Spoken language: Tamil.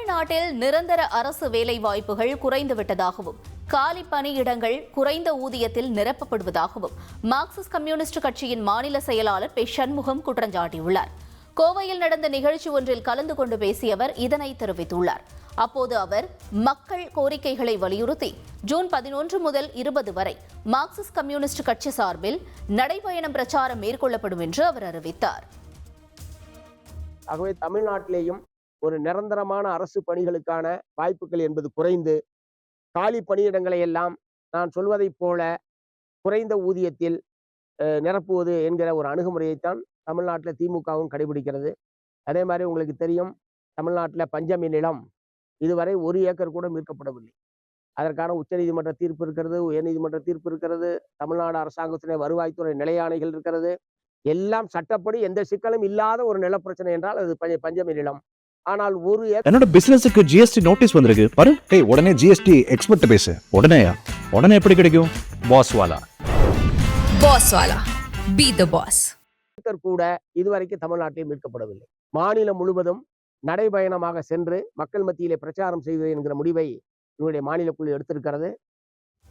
தமிழ்நாட்டில் நிரந்தர அரசு வேலை வாய்ப்புகள் குறைந்துவிட்டதாகவும் காலி பணியிடங்கள் குறைந்த ஊதியத்தில் நிரப்பப்படுவதாகவும் மார்க்சிஸ்ட் கம்யூனிஸ்ட் கட்சியின் மாநில செயலாளர் பி சண்முகம் குற்றஞ்சாட்டியுள்ளார். கோவையில் நடந்த நிகழ்ச்சி ஒன்றில் கலந்து கொண்டு பேசிய அவர் இதனை தெரிவித்துள்ளார். அப்போது அவர் மக்கள் கோரிக்கைகளை வலியுறுத்தி ஜூன் 11 முதல் 20 வரை மார்க்சிஸ்ட் கம்யூனிஸ்ட் கட்சி சார்பில் நடைபயணம் பிரச்சாரம் மேற்கொள்ளப்படும் என்று அவர் அறிவித்தார். ஆகவே தமிழ்நாட்டிலேயும் ஒரு நிரந்தரமான அரசு பணிகளுக்கான வாய்ப்புகள் என்பது குறைந்து காலி பணியிடங்களை எல்லாம் நான் சொல்வதைப் போல குறைந்த ஊதியத்தில் நிரப்புவது என்கிற ஒரு அணுகுமுறையைத்தான் தமிழ்நாட்டில் திமுகவும் கடைபிடிக்கிறது. அதே மாதிரி உங்களுக்கு தெரியும், தமிழ்நாட்டில் பஞ்சமி நிலம் இதுவரை 1 ஏக்கர் கூட மீட்கப்படவில்லை. அதற்கான உச்சநீதிமன்ற தீர்ப்பு இருக்கிறது, உயர்நீதிமன்ற தீர்ப்பு இருக்கிறது, தமிழ்நாடு அரசாங்கத்துடைய வருவாய்த்துறை நிலையாணைகள் இருக்கிறது. எல்லாம் சட்டப்படி எந்த சிக்கலும் இல்லாத ஒரு நிலப்பிரச்சனை என்றால் அது பஞ்சமி நிலம். ஆனால் என்னோட பிசினஸுக்கு ஜிஎஸ்டி நோட்டீஸ் வந்திருக்கு பாரு. உடனே ஜிஎஸ்டி எக்ஸ்பர்ட் பேசு. உடனே எப்படி கிடைக்கும்? பாஸ் வாலா பி தி பாஸ் கூட இதுவரைக்கும் தமிழ்நாட்டில் மீட்கப்படவில்லை. மாநிலம் முழுவதும் நடைபயணமாக சென்று மக்கள் மத்தியிலே பிரச்சாரம் செய்வது என்கிற முடிவை என்னுடைய மாநில குழு எடுத்திருக்கிறது.